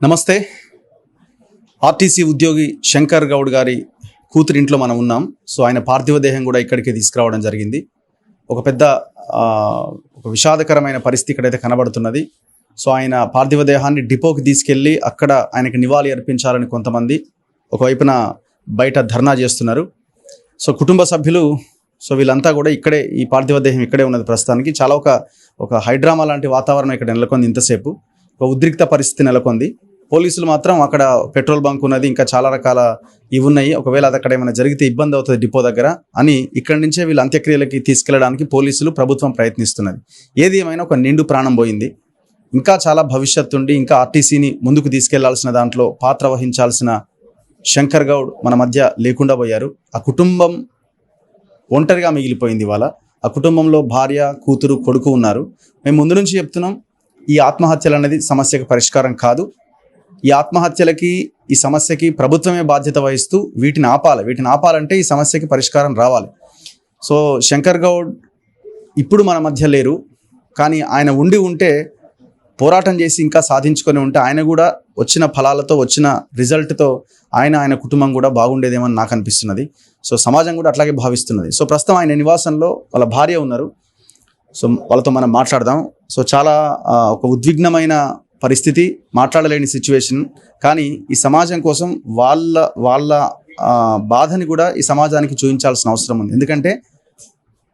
నమస్తే. ఆర్టీసీ ఉద్యోగి శంకర్ గౌడ్ గారి కూతురింట్లో మనం ఉన్నాం. సో ఆయన పార్థివ దేహం కూడా ఇక్కడికి తీసుకురావడం జరిగింది. ఒక పెద్ద ఒక విషాదకరమైన పరిస్థితి ఇక్కడైతే కనబడుతున్నది. సో ఆయన పార్థివ దేహాన్ని డిపోకి తీసుకెళ్ళి అక్కడ ఆయనకి నివాళి అర్పించాలని కొంతమంది ఒకవైపున బయట ధర్నా చేస్తున్నారు. సో కుటుంబ సభ్యులు వీళ్ళంతా కూడా ఇక్కడే, ఈ పార్థివ దేహం ఇక్కడే ఉన్నది ప్రస్తుతానికి. చాలా ఒక హైడ్రామా లాంటి వాతావరణం ఇక్కడ నెలకొంది. ఇంతసేపు ఒక ఉద్రిక్త పరిస్థితి నెలకొంది. పోలీసులు మాత్రం అక్కడ పెట్రోల్ బంక్ ఉన్నది, ఇంకా చాలా రకాల ఇవి ఉన్నాయి, ఒకవేళ అది అక్కడ ఏమైనా జరిగితే ఇబ్బంది అవుతుంది డిపో దగ్గర అని ఇక్కడి నుంచే వీళ్ళు అంత్యక్రియలకి తీసుకెళ్లడానికి పోలీసులు, ప్రభుత్వం ప్రయత్నిస్తున్నది. ఏది ఏమైనా ఒక నిండు ప్రాణం పోయింది. ఇంకా చాలా భవిష్యత్తు ఉండి ఇంకా ఆర్టీసీని ముందుకు తీసుకెళ్లాల్సిన దాంట్లో పాత్ర వహించాల్సిన శంకర్ గౌడ్ మన మధ్య లేకుండా పోయారు. ఆ కుటుంబం ఒంటరిగా మిగిలిపోయింది. ఇవాళ ఆ కుటుంబంలో భార్య, కూతురు, కొడుకు ఉన్నారు. మేము ముందు నుంచి చెప్తున్నాం, ఈ ఆత్మహత్యలు అనేది సమస్యకు పరిష్కారం కాదు. ఈ ఆత్మహత్యలకి, ఈ సమస్యకి ప్రభుత్వమే బాధ్యత వహిస్తూ వీటిని ఆపాలంటే ఈ సమస్యకి పరిష్కారం రావాలి. సో శంకర్ గౌడ్ ఇప్పుడు మన మధ్య లేరు, కానీ ఆయన ఉంటే పోరాటం చేసి ఇంకా సాధించుకొని ఉంటే ఆయన కూడా వచ్చిన ఫలాలతో, వచ్చిన రిజల్ట్తో ఆయన కుటుంబం కూడా బాగుండేదేమని నాకు అనిపిస్తున్నది. సో సమాజం కూడా అట్లాగే భావిస్తున్నది. సో ప్రస్తుతం ఆయన నివాసంలో వాళ్ళ భార్య ఉన్నారు. సో వాళ్ళతో మనం మాట్లాడదాం. సో చాలా ఒక ఉద్విగ్నమైన పరిస్థితి, మాట్లాడలేని సిచ్యువేషన్. కానీ ఈ సమాజం కోసం వాళ్ళ బాధని కూడా ఈ సమాజానికి చూపించాల్సిన అవసరం ఉంది. ఎందుకంటే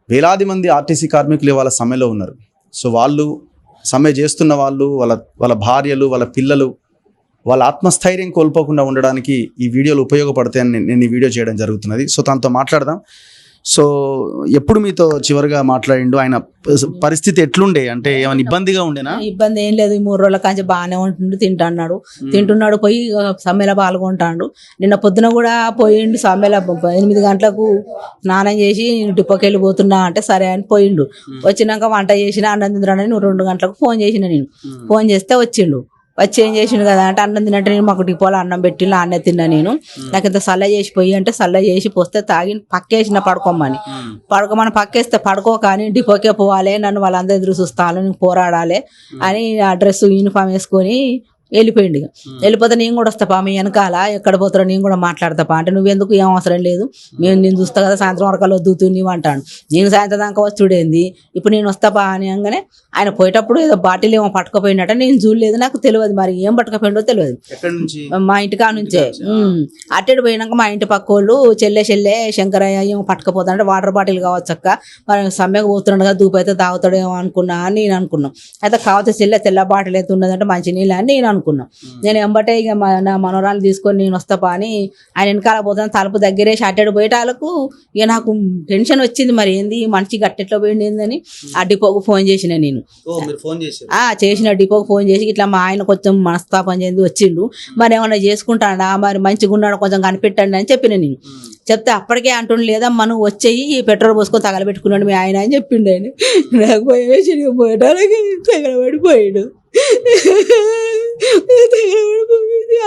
వేలాది మంది ఆర్టీసీ కార్మికులు వాళ్ళ సమ్మెలో ఉన్నారు. సో వాళ్ళు సమ్మె చేస్తున్న వాళ్ళ భార్యలు, వాళ్ళ పిల్లలు, వాళ్ళ ఆత్మస్థైర్యం కోల్పోకుండా ఉండడానికి ఈ వీడియోలు ఉపయోగపడతాయని నేను ఈ వీడియో చేయడం జరుగుతున్నది. సో తనతో మాట్లాడదాం. సో ఎప్పుడు మీతో చివరిగా మాట్లాడిండు? ఆయన పరిస్థితి ఎట్లుండే? అంటే ఏమైనా ఇబ్బందిగా ఉండేనా? ఇబ్బంది ఏం లేదు. 3 రోజుల కాంచి బాగానే ఉంటుండు, తింటున్నాడు, పోయి సమ్మెలో పాల్గొంటాడు. నిన్న పొద్దున కూడా పోయిండు సమ్మెలో. 8 గంటలకు స్నానం చేసి డిపోకి వెళ్ళిపోతున్నా అంటే సరే అని పోయిండు. వచ్చినాక వంట చేసిన, అన్నం తింటాడని 2 గంటలకు ఫోన్ చేసిన. నేను ఫోన్ చేస్తే వచ్చిండు. వచ్చి ఏం చేసిండు కదా అంటే, అన్నం తిన్నట్టు నేను మాకు డిపోలో అన్నం పెట్టిన, అన్నే తిన్నా. నేను నాకు ఇంత సల్ల చేసిపోయి అంటే సల్ల చేసి పోస్తే తాగి పక్కేసిన పడుకోమని పక్కేస్తే పడుకో, కానీ డిపోకే పోవాలి, నన్ను వాళ్ళందరూ ఎదురు చూస్తాను, నేను పోరాడాలి అని ఆ డ్రెస్ యూనిఫామ్ వేసుకొని వెళ్ళిపోయిండు. వెళ్ళిపోతే నేను కూడా వస్తాపా మీ వెనకాల, ఎక్కడ పోతారో నేను కూడా మాట్లాడతాపా అంటే, నువ్వెందుకు, ఏం అవసరం లేదు, నేను చూస్తా కదా, సాయంత్రం వరకల్లా వద్దుతూ నీవు అంటాను. నేను సాయంత్రం దాకా వచ్చుడేంది, ఇప్పుడు నేను వస్తాపా అని అనగానే ఆయన పోయేటప్పుడు ఏదో బాటిల్ ఏమో పట్టుకుపోయినట్ట. నేను చూడలేదు, నాకు తెలియదు, మరి ఏం పట్టుకుపోయిండో తెలియదు. మా ఇంటికా నుంచే అట్టెడు పోయినాక మా ఇంటి పక్క వాళ్ళు చెల్లె శంకరయ్య ఏమో పట్టుకుపోతాడంటే, వాటర్ బాటిల్ కావచ్చు అక్క, మరి సమ్మెకు పోతున్నాడు కదా, దూపు అయితే తాగుతాడేమో అనుకున్నా అని నేను అనుకున్నాం. అయితే కావచ్చు తెల్ల బాటిల్ అయితే ఉన్నదంటే మంచి నీళ్ళు అని నేను అనుకున్నాను. నేను ఎంబటే ఇక నా మనోరాలు తీసుకొని నేను వస్తాపా అని ఆయన వెనకాల పోతాను. తలుపు దగ్గరేసి అట్టెడు పోయేటాలకు ఇక నాకు టెన్షన్ వచ్చింది, మరి ఏంది మనిషి గట్టెట్లో పోయింది ఏందని ఆ డిపోకు ఫోన్ చేసిన. నేను చేసిన డిపోకి ఫోన్ చేసి ఇట్లా మా ఆయన కొంచెం మనస్తాపం చెంది వచ్చిండు, మరి ఏమన్నా చేసుకుంటాడా, మరి మంచిగా ఉన్నాడు, కొంచెం కనిపెట్టండి అని చెప్పిన. నేను చెప్తే అప్పటికే అంటుండు, లేదమ్మా నువ్వు వచ్చేయి, పెట్రోల్ పోసుకొని తగలబెట్టుకున్నాడు మీ ఆయన అని చెప్పిండు. ఆయన నాకు పోయేటాలకి తగలబడిపోయాడు.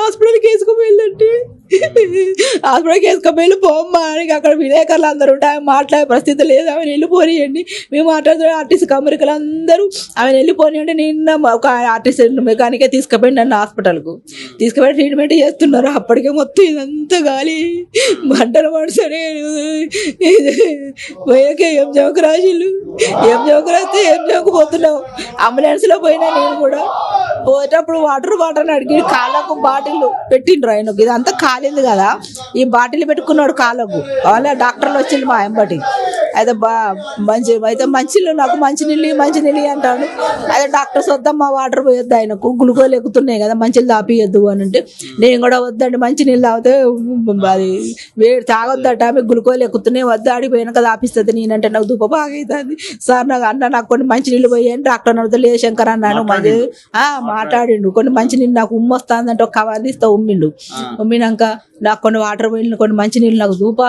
హాస్పిటల్కి వేసుకుపోయిందంటే, హాస్పిటల్కి వేసుకుపోయి పోమ్మా అని అక్కడ విలేకరులు అందరూ ఉంటే ఆమె మాట్లాడే పరిస్థితి లేదు. ఆమెను వెళ్ళిపోనియండి, మేము మాట్లాడుతున్న ఆర్టీసీ కమరికలు అందరూ ఆమెను వెళ్ళిపోనియండి. నిన్న ఒక ఆర్టీసీ మెకానికే తీసుకుపోయింది నన్ను హాస్పిటల్కు తీసుకుపోయి ట్రీట్మెంట్ చేస్తున్నారు. అప్పటికే మొత్తం ఇదంతా గాలి మంటలు పడుసరే పోయాక ఏం జోకు రాసిళ్ళు, ఏం జోకు రాస్తే ఏం జోకు పోతున్నావు. అంబులెన్స్లో పోయినా నేను కూడా. పోయేటప్పుడు వాటర్ అడిగి కాళ్ళకు బాటిల్ పెట్టిండ్రు ఆయనకు. ఇదంతా కాలింది కదా, ఈ బాటిల్ పెట్టుకున్నాడు కాళ్ళకు. వాళ్ళ డాక్టర్లు వచ్చిండు మా ఎంబటి. అయితే మంచినీళ్ళు, నాకు మంచినీళ్ళు అంటాడు. అదే డాక్టర్స్ వద్దమ్మా వాటర్ పోయొద్దు, ఆయనకు గ్లూకోజ్ ఎక్కుతున్నాయి కదా, మంచిలు తాపియొద్దు అని అంటే, నేను కూడా వద్దండి, మంచినీళ్ళు తాగితే అది వేడి తాగొద్దట, మీకు గ్లూకోజ్ ఎక్కుతున్నాయి, వద్దు, ఆడిపోయినాక తాపిస్తుంది. నేనంటే నాకు దుప్ప బాగా అవుతుంది సార్, నాకు కొన్ని మంచినీళ్ళు పోయాయని డాక్టర్ అడిగితే, లేదు శంకర్ అన్నాను. మాట్లాడిండు, కొన్ని మంచినీళ్ళు నాకు వస్తుందంటే ఒక కవర్ తీస్తా ఉమ్మిండు. ఉమ్మినాక నాకు కొన్ని వాటర్ పోయిన, కొన్ని మంచినీళ్ళు నాకు దూపా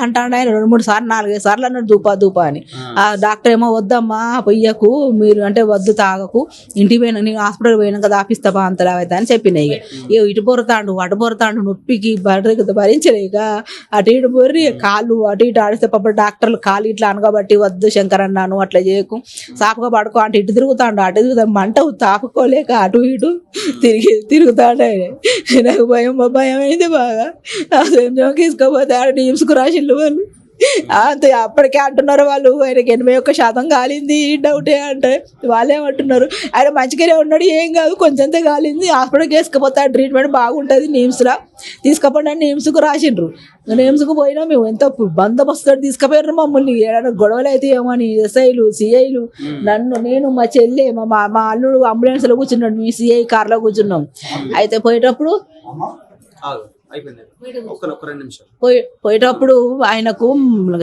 అంటాడు ఆయన. 2-3 సార్లు 4-5 సార్లు అన్నాడు దూపా అని. ఆ డాక్టర్ ఏమో వద్దమ్మా పొయ్యకు, మీరు అంటే వద్దు, తాగకు, ఇంటికి పోయినా నేను హాస్పిటల్ పోయినాక దాపిస్తావా అంతలా అవుతా అని చెప్పిన. ఇక ఇటు పొరతాడు నొప్పికి భరించలేక అటు ఇటు బొర్రి కాళ్ళు అటు ఇటు ఆడిస్తే పాప డాక్టర్లు కాళ్ళు ఇట్లా అనగాబట్టి వద్దు శంకర్ అన్నాను, అట్లా చేయకు, సాపుగా పడుకో అంటే ఇటు తిరుగుతాడు, అటు తిరుగుతాడు, మంట తాపుకో తట్టుకోలేక అటు ఇటు తిరుగుతాడు ఆయన. నాకు భయం అయింది బాగా. అసలు తీసుకోపోతే ఆడ నిమ్స్కు రాసిళ్ళు వాళ్ళు. అంతే అప్పటికే అంటున్నారు వాళ్ళు ఆయనకి 81% కాలింది డౌటే అంటే. వాళ్ళేమంటున్నారు ఆయన మంచిగానే ఉన్నాడు, ఏం కాదు, కొంచెంతే కాలింది, హాస్పిటల్కి వేసుకుపోతా, ట్రీట్మెంట్ బాగుంటుంది నిమ్స్లో, తీసుకుపోండి నిమ్స్కు రాసిండ్రు. నిమ్స్కు పోయినా మేము ఎంత బందోబస్తు తీసుకుపోయారు మమ్మల్ని. ఏదైనా గొడవలు అయితే ఏమని ఎస్ఐలు సిఐలు నేను మా చెల్లె మా అల్లుడు అంబులెన్స్లో కూర్చున్నాడు, మీ సిఐ కార్లో కూర్చున్నాం. అయితే పోయేటప్పుడు పోయేటప్పుడు ఆయనకు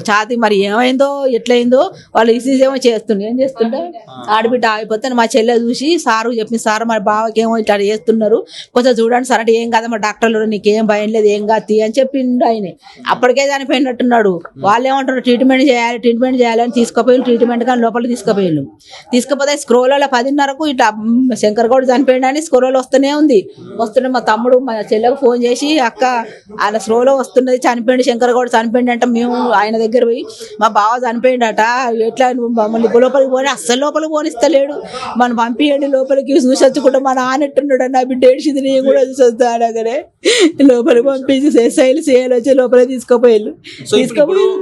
ఛాతీ మరి ఏమైందో ఎట్లయిందో వాళ్ళు ఇసీజ్ ఏమో చేస్తుండే, ఏం చేస్తుండే ఆడబిడ్డ అయిపోతే మా చెల్లె చూసి సారు చెప్పింది, సార్ మరి బావకి ఏమో ఇట్లా చేస్తున్నారు, కొంచెం చూడండి సార్ అంటే, ఏం కాదు మా డాక్టర్లు నీకేం భయం లేదు, ఏం కాదు అని చెప్పిండు ఆయన. అప్పటికే చనిపోయినట్టున్నాడు. వాళ్ళు ఏమంటారు ట్రీట్మెంట్ చేయాలి అని తీసుకుపోయి ట్రీట్మెంట్ కానీ లోపలికి తీసుకుపోతే స్క్రోలలో 10:30కు ఇట్లా శంకర్ గౌడ్ చనిపోయిండు అని స్క్రోలో వస్తూనే ఉంది. మా తమ్ముడు మా చెల్లెకు ఫోన్ చేసి, అక్క ఆయన స్లోలో వస్తున్నది, చనిపోయింది శంకర్ గౌడ్ చనిపోయింది అంటే మేము ఆయన దగ్గర పోయి మా బావ చనిపోయిండట, ఎట్లా మమ్మల్ని లోపలికి పోని, అస్సలు లోపలికి పోనిస్తలేడు, మనం పంపియండి లోపలికి చూసొచ్చుకుంటా, మా నాన్నట్టున్నాడు నా బిడ్డ ఏడ్చింది, నేను కూడా చూసొస్తా అనగానే లోపలికి పంపించి ఎస్ఐలు సిఐలు వచ్చి లోపలికి తీసుకుపోయారు.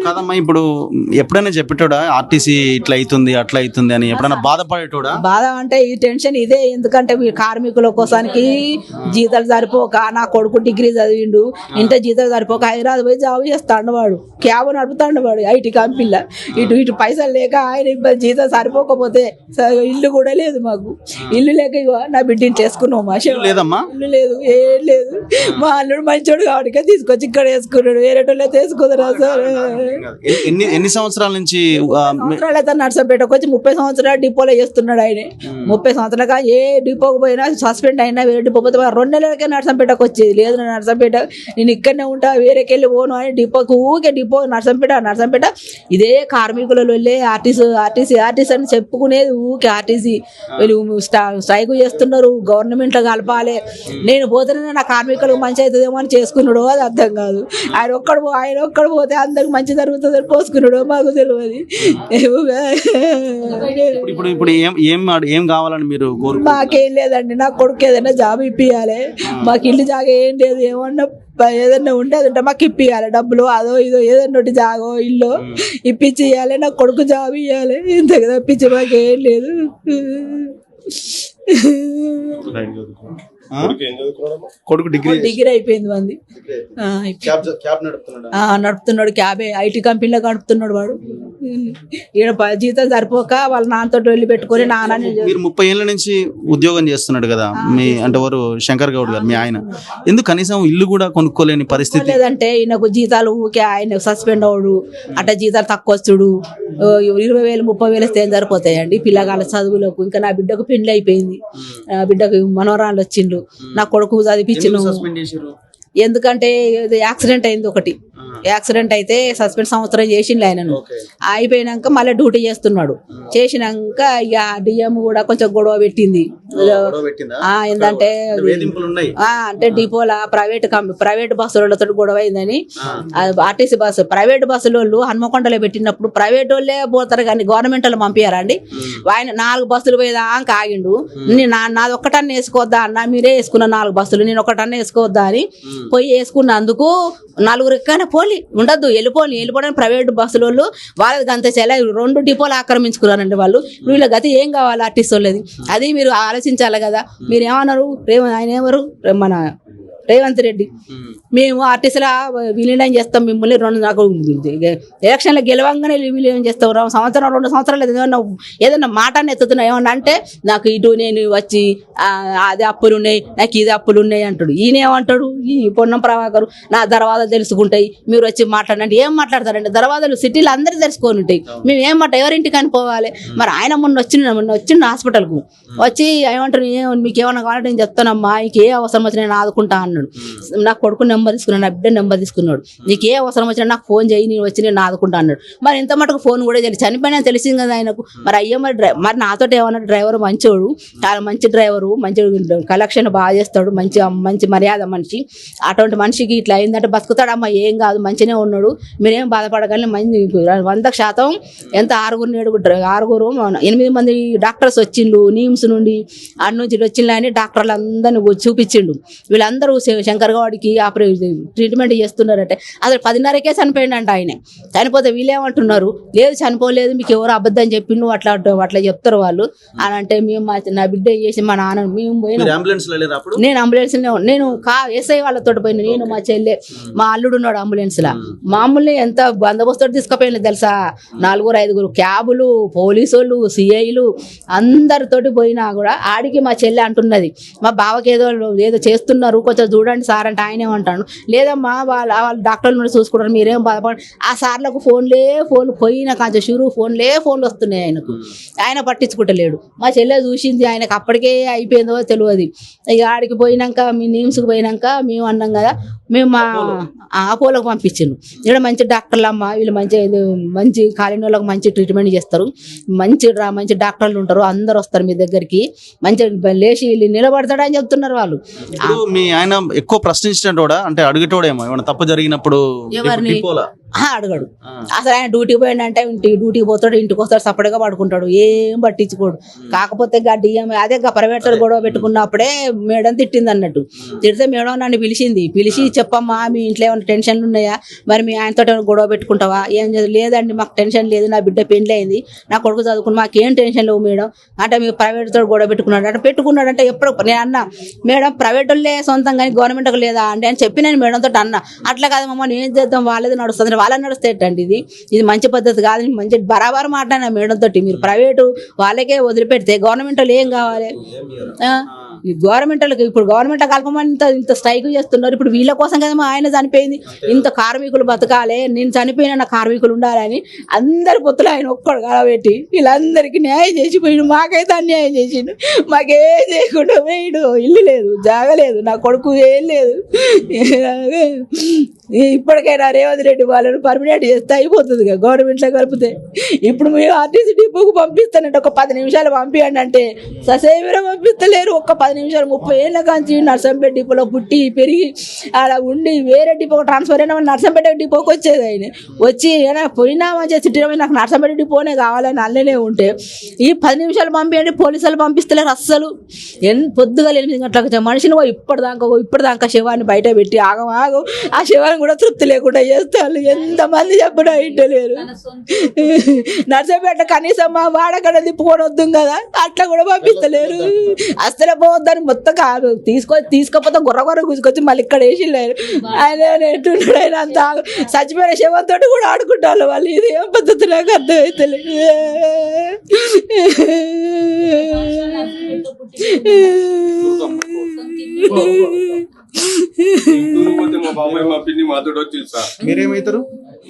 కదమ్మా ఇప్పుడు ఎప్పుడైనా చెప్పేటోడా ఆర్టీసీ ఇట్లా అవుతుంది అట్లా అవుతుంది అని ఎప్పుడైనా బాధపడేటోడా? బాధ అంటే ఈ టెన్షన్ ఇదే, ఎందుకంటే కార్మికుల కోసానికి జీతాలు సరిపోక, నా కొడుకు డిగ్రీ చదివిండు, ఇంత జీతాలు సరిపోక హైదరాబాద్ పోయి జాబ్ చేస్తాడు వాడు, క్యాబ్ నడుపుతాడు వాడు ఐటీ కంపెనీలో. ఇటు పైసలు లేక ఆయన జీతం సరిపోకపోతే ఇల్లు కూడా లేదు మాకు, ఇల్లు లేక నా బిడ్డ ఇంట్లో వేసుకున్నాం. మా లేదమ్మా, ఇల్లు లేదు, ఏం లేదు. మా అల్లుడు మంచోడు కాబట్టి తీసుకొచ్చి ఇక్కడ వేసుకున్నాడు, వేరేటోళ్ళు అయితే వేసుకుదరా సార్. ఎన్ని సంవత్సరాల నుంచి అయితే నర్సంపేటకు వచ్చి 30 సంవత్సరాలు డిపోలో చేస్తున్నాడు ఆయన. 30 సంవత్సరాలుగా ఏ డిపోకి పోయినా సస్పెండ్ అయినా వేరే డిపో పోతే 2 నెలలకే నర్సంపేటకు వచ్చేది. లేదు నర్సంపేట నేను ఇక్కడనే ఉంటా, వేరేకెళ్ళి పోను అని డిపోకి ఊకే డిపో నర్సంపేట ఇదే కార్మికుల వెళ్ళే ఆర్టీసీ అని చెప్పుకునేది ఊకే. ఆర్టీసీ వీళ్ళు స్ట్రైక్ చేస్తున్నారు, గవర్నమెంట్లో కలపాలి, నేను పోతేనే నా కార్మికులకు మంచి అవుతుందేమో అని చేసుకున్నాడు. అది అర్థం కాదు. ఆయన ఒక్కడు పోతే అందరికి మంచి జరుగుతుందని పోసుకున్నాడు, మాకు తెలియదు. ఇప్పుడు ఏం కావాలని మీరు? మాకేం లేదండి, నా కొడుకు ఏదైనా జాబ్ ఇప్పియాలి, మాకు ఇల్లు జాగా ఏం లేదు, ఏమన్నా ఏదన్నా ఉండేదంటే మాకు ఇప్పియాలి, డబ్బులు అదో ఇదో ఏదన్నా ఒకటి జాగో ఇల్లు ఇప్పించి ఇవ్వాలి, నా కొడుకు జాబ్ ఇవ్వాలి, ఇంత కదా ఇప్పించి మాకేం లేదు. కొడుకు డిగ్రీ అయిపోయింది మంది, నడుపుతున్నాడు క్యాబే, ఐటీ కంపెనీలో నడుపుతున్నాడు వాడు. ఈయన జీతం సరిపోక వాళ్ళ నాన్నతో వెళ్ళి పెట్టుకొని నాన్న. మీరు 30 ఏళ్ళ నుంచి ఉద్యోగం చేస్తున్నాడు కదా మీ అంటే వారు శంకర్ గౌడ్ గారు, మీ ఆయన ఎందుకు కనీసం ఇల్లు కూడా కొనుక్కోలేని పరిస్థితి? లేదంటే ఈయనకు జీతాలు ఊకే, ఆయన సస్పెండ్ అవడు అట్లా జీతాలు తక్కువ వస్తుడు, 20,000 30,000 ఇస్తే ఏం సరిపోతాయండి పిల్లగాళ్ళ చదువులకు. ఇంకా నా బిడ్డకు పెళ్లి అయిపోయింది, బిడ్డకు మనవరాళ్ళు వచ్చిండ్రు, నా కొడుకు చదివించిన. ఎందుకంటే యాక్సిడెంట్ అయింది ఒకటి, యాక్సిడెంట్ అయితే సస్పెండ్ సంవత్సరం చేసిండు ఆయనను. అయిపోయినాక మళ్ళీ డ్యూటీ చేస్తున్నాడు. చేసినాక ఇక డిఎం కూడా కొంచెం గొడవ పెట్టింది. ఏంటంటే అంటే డిపోలా ప్రైవేట్ బస్సులతో గొడవ అయిందని, ఆర్టీసీ బస్సు ప్రైవేట్ బస్సులు హన్మకొండలో పెట్టినప్పుడు ప్రైవేట్ వాళ్ళే పోతారు కానీ గవర్నమెంట్ వాళ్ళు పంపించారండి. ఆయన 4 బస్సులు పోయేదాకా ఆగిండు. నాది ఒక్కటన్నా వేసుకోవద్దా అన్న, మీరే వేసుకున్న 4 బస్సులు, నేను ఒకటన్నా వేసుకోవద్దా అని పోయి వేసుకున్నందుకు 4 ఎక్కైనా పోలి ఉండద్దు, వెళ్ళిపోవడానికి ప్రైవేట్ బస్సుల వాళ్ళు వాళ్ళది అంత చాలా 2 డిపోలు ఆక్రమించుకున్నారండి వాళ్ళు. వీళ్ళ గతి ఏం కావాలి ఆర్టీసీ వాళ్ళది? అది మీరు ఆలోచించాలి కదా. మీరు ఏమన్నారు, ఆయన ఎవరు, మన రేవంత్ రెడ్డి, మేము ఆర్టీసీలో విలీనం చేస్తాం మిమ్మల్ని, నాకు ఎలక్షన్లో గెలవంగానే విలీనం చేస్తాం, 2 సంవత్సరాలు ఏదైనా మాటని ఎత్తుతున్నా ఏమన్నా అంటే, నాకు ఇటు నేను వచ్చి అది అప్పులు ఉన్నాయి, నాకు ఇది అప్పులు ఉన్నాయి అంటాడు. ఈయన ఏమంటాడు, ఈ పొన్నం ప్రభాకర్, నా దర్వాజాలు తెలుసుకుంటాయి, మీరు వచ్చి మాట్లాడండి. ఏం మాట్లాడతారండి? దర్వాజాలు సిటీలో అందరికీ తెలుసుకొని ఉంటాయి, మేము ఏం ఎవరింటికి అని పోవాలి? మరి ఆయన మొన్న వచ్చిండు హాస్పిటల్కు వచ్చి ఏమంటారు, మీకు ఏమన్నా కావాలంటే నేను చెప్తానమ్మా, ఇంకే అవసరం వచ్చి నేను ఆదుకుంటా అన్నాడు. అన్నాడు. నా కొడుకు నెంబర్ తీసుకున్నాడు, నా బిడ్డ నెంబర్ తీసుకున్నాడు. నీకు ఏ అవసరం వచ్చినా నాకు ఫోన్ చేయి, నేను వచ్చి నేను ఆదుకుంటా అన్నాడు. మరి ఇంత మటుకు ఫోన్ కూడా చేయలేదు. చనిపోయినా తెలిసింది కదా ఆయనకు. మరి అయ్యో మరి నాతో ఏమన్నా డ్రైవర్ మంచోడు, చాలా మంచి డ్రైవరు, మంచి కలెక్షన్ బాగా చేస్తాడు, మంచి మర్యాద మనిషి. అటువంటి మనిషికి ఇట్లా అయిందంటే బతుకుతాడమ్మా, ఏం కాదు మంచిగానే ఉన్నాడు, మీరేం బాధపడగలని. మంచి 100% ఎంత 8 మంది డాక్టర్స్ వచ్చిండు నిమ్స్ నుండి, అటు నుంచి వచ్చిన అని డాక్టర్లు అందరిని చూపించిండు. వీళ్ళందరూ శంకర్ గౌడ్కి ట్రీట్మెంట్ చేస్తున్నారంటే అసలు 10:30కే చనిపోయిండంట ఆయన. చనిపోతే వీళ్ళేమంటున్నారు, లేదు చనిపోలేదు, మీకు ఎవరు అబద్ధం చెప్పి నువ్వు అట్లా చెప్తారు వాళ్ళు అని అంటే, మేము నా బిడ్డ చేసి మా నాన్న మేము పోయినా, నేను అంబులెన్స్ నేను ఎస్ఐ వాళ్ళతో పోయినా, నేను మా చెల్లె మా అల్లుడు ఉన్నాడు అంబులెన్స్ లా. మామూలు ఎంత బందోబస్తు తీసుకుపోయినా తెలుసా, 4-5 క్యాబులు, పోలీసు వాళ్ళు, సిఐలు అందరితోటి పోయినా కూడా ఆడికి మా చెల్లె అంటున్నది, మా బావకి ఏదో చేస్తున్నారు కొంచెం చూడండి సార్ అంటే ఆయన ఏమంటాడు, లేదమ్మా వాళ్ళ డాక్టర్లు చూసుకుంటారు, మీరేం బాధపడండి. ఆ సార్లకు ఫోన్లు పోయిన కొంచెం ఫోన్లు వస్తున్నాయి ఆయనకు, ఆయన పట్టించుకుంటలేడు. మా చెల్లె చూసింది, ఆయనకు అప్పటికే అయిపోయిందో తెలియదు. ఇక ఆడికి పోయినాక మీ నిమ్స్కి పోయినాక మేము అన్నాం కదా, మేము మా అపోలోకి పంపించాను. ఇక్కడ మంచి డాక్టర్లు అమ్మ, వీళ్ళు మంచి కాలిన వాళ్ళకి మంచి ట్రీట్మెంట్ చేస్తారు, మంచి డాక్టర్లు ఉంటారు, అందరు వస్తారు మీ దగ్గరికి, మంచిగా లేచి నిలబడతాడు అని చెప్తున్నారు వాళ్ళు. మీ ఆయన ఎక్కువ ప్రశ్నించినట్టు అంటే అడిగేటోడేమో ఏమైనా తప్పు జరిగినప్పుడు ఎవరిని అడగడు. అసలు ఆయన డ్యూటీకి పోయిందంటే డ్యూటీకి పోతాడు, ఇంటికి వస్తాడు, సపరేట్గా పడుకుంటాడు, ఏం పట్టించుకోడు. కాకపోతే డిఎం అదే ప్రైవేట్ గొడవ పెట్టుకున్నప్పుడే మేడం తిట్టింది అన్నట్టు. తిడితే మేడం నన్ను పిలిచి చెప్పమ్మా మీ ఇంట్లో ఏమైనా టెన్షన్లు ఉన్నాయా, మరి మీ ఆయనతో గొడవ పెట్టుకుంటావా, ఏం లేదండి మాకు టెన్షన్ లేదు, నా బిడ్డ పెళ్లి అయింది, నా కొడుకు చదువుకుని మాకేం టెన్షన్ లేవు మేడం అంటే, మీరు ప్రైవేట్ తోటి గొడవ పెట్టుకున్నాడంటే ఎప్పుడు నేను అన్నా, మేడం ప్రైవేట్ వాళ్ళే సొంతం కానీ గవర్నమెంట్ లేదా అంటే అని చెప్పి నేను మేడంతో అన్నా. అట్లా కాదు మమ్మల్ని ఏం చేద్దాం, వాళ్ళది నడుస్తుంది, వాళ్ళని నడుస్తేటండి, ఇది మంచి పద్ధతి కాదు, మంచి బరాబర్ మాట్లాడినా మేడం తోటి. మీరు ప్రైవేటు వాళ్ళకే వదిలిపెడితే గవర్నమెంట్ వాళ్ళు ఏం కావాలి, గవర్నమెంట్ వాళ్ళకి ఇప్పుడు గవర్నమెంట్ కలపమని ఇంత స్ట్రైక్ చేస్తున్నారు. ఇప్పుడు వీళ్ళ కోసం కదా మా ఆయన చనిపోయింది, ఇంత కార్మికులు బతకాలి, నేను చనిపోయిన నా కార్మికులు ఉండాలని అందరి పొత్తులు ఆయన ఒక్కడు కలబెట్టి వీళ్ళందరికీ న్యాయం చేసిపోయిండు. మాకైతే అన్యాయం చేసిండు, మాకేం చేయకుండా పోయిండు. ఇల్లు లేదు, జాగలేదు, నా కొడుకు ఏం లేదు. ఇప్పటికైనా రేవంత్ రెడ్డి వాళ్ళని పర్మినెంట్ చేస్తే అయిపోతుంది కదా గవర్నమెంట్లో కలిపితే. ఇప్పుడు మేము ఆర్టీసీ డిపోకు పంపిస్తానంటే ఒక 10 నిమిషాలు పంపించండి అంటే ససేమిరా పంపిస్తలేరు. ఒక్క 10 నిమిషాలు 30 ఏళ్ళ కాంచి నర్సంపేట డిపోలో పుట్టి పెరిగి అలా ఉండి వేరే డిపోకి ట్రాన్స్ఫర్ అయినా నర్సంపేట డిపోకి వచ్చేది. ఆయన వచ్చి ఏమైనా పోయినా మంచిగా సిటీలో నాకు నర్సంపేట డిపోనే కావాలని అల్లనే ఉంటే ఈ 10 నిమిషాలు పంపించండి పోలీసులు పంపిస్తలేరు అస్సలు. పొద్దుగా 8 గంటలకు మనిషిని ఇప్పటిదాకా శవాన్ని బయట పెట్టి ఆగం ఆ శవాన్ని కూడా తృప్తి లేకుండా చేస్తారు. ఎంతమంది చెప్పినా ఇంటలేరు. నర్సంపేట కనీసం మా వాడకడ తిప్పుకొని వద్దు కదా, అట్లా కూడా పంపిస్తలేరు. అసలు పోవద్దని మొత్తం తీసుకపోతే గుర్ర కూసుకొచ్చి మళ్ళీ ఇక్కడ వేసిలేరు. ఆయన ఎట్టున్నాడు, ఆయన అంత చచ్చిపోయిన శవంతో కూడా ఆడుకుంటారు వాళ్ళు. ఇది ఏం పద్ధతి నాకు అర్థమవుతలేదు. మా బాబాయ్ మా పిన్ని మాతో వచ్చింది సార్. మీరేమవుతారు?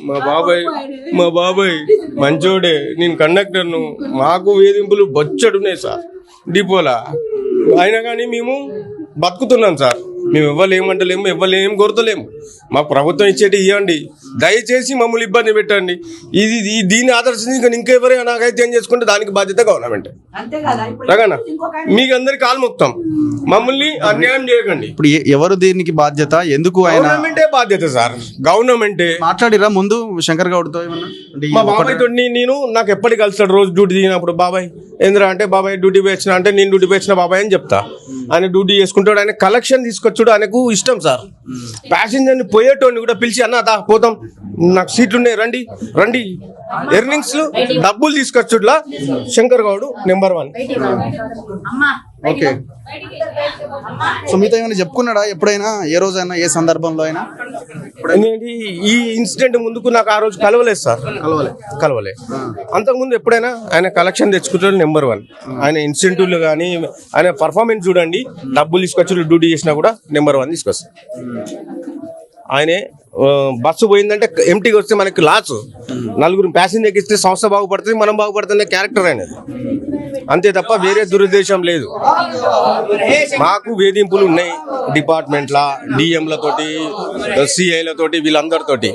మా బాబాయ్ మంచోడే, నేను కండక్టర్ను. మాకు వేధింపులు బొచ్చడున్నాయి సార్ డిపోలా. అయినా కానీ మేము బతుకుతున్నాం సార్. మేము ఇవ్వలేమంటలేము, ఇవ్వలేం కొరతలేము. మాకు ప్రభుత్వం ఇచ్చేటి ఇవ్వండి, దయచేసి మమ్మల్ని ఇబ్బంది పెట్టండి. దీన్ని ఆదర్శించి ఇంకెవరైనా నాకైతే ఏం చేసుకుంటే దానికి బాధ్యత గవర్నమెంట్. రగనా మీకు అందరికి కాలు మొత్తం మమ్మల్ని అన్యాయం చేయకండి. ఇప్పుడు ఎవరు దీనికి బాధ్యత? ఎందుకు గవర్నమెంటే బాధ్యత సార్, గవర్నమెంటే. మాట్లాడిరా ముందు శంకర్ గౌడ్తో? మా బాబాయ్ తోటి నేను నాకు ఎప్పటికి కలుస్తాడు రోజు డ్యూటీ దిగినప్పుడు. బాబాయ్ ఏంద్రా అంటే, బాబాయ్ డ్యూటీ పోయి వచ్చిన అంటే నేను డ్యూటీ పోయి వచ్చిన బాబాయ్ అని చెప్తా. ఆయన డ్యూటీ చేసుకుంటాడు, ఆయన కలెక్షన్ తీసుకొచ్చాడు, ఆయనకు ఇష్టం సార్. ప్యాసింజర్ని పోయేటోని కూడా పిలిచి అన్న దా పోతాం, నాకు సీట్లు ఉన్నాయి రండి ఎర్నింగ్స్ డబ్బులు తీసుకొచ్చుట్లా Shankar Goud number 1. Okay. So మీతో ఏమైనా చెప్పుకున్నాడా ఎప్పుడైనా, ఏ రోజైనా, ఏ సందర్భంలో అయినా? ఈ ఇన్సిడెంట్ ముందుకు నాకు ఆ రోజు కలవలేదు సార్, కలవలే. అంతకుముందు ఎప్పుడైనా ఆయన కలెక్షన్ తెచ్చుకుంటాడు నెంబర్ 1. ఆయన ఇన్సెంటివ్లు కానీ ఆయన పర్ఫార్మెన్స్ చూడండి, డబ్బులు తీసుకొచ్చి డ్యూటీ చేసినా కూడా నెంబర్ 1 తీసుకొస్తారు. ఆయనే బస్సు పోయిందంటే ఎంటీగా వస్తే మనకి లాస్, నలుగురు ప్యాసింజర్ ఎక్కిస్తే సంస్థ బాగుపడుతుంది, మనం బాగుపడుతుంది క్యారెక్టర్ అనేది, అంతే తప్ప వేరే దురుద్దేశం లేదు. మాకు వేధింపులు ఉన్నాయి డిపార్ట్మెంట్ల, డిఎంలతోటి, సిఐలతోటి, వీళ్ళందరితోటి.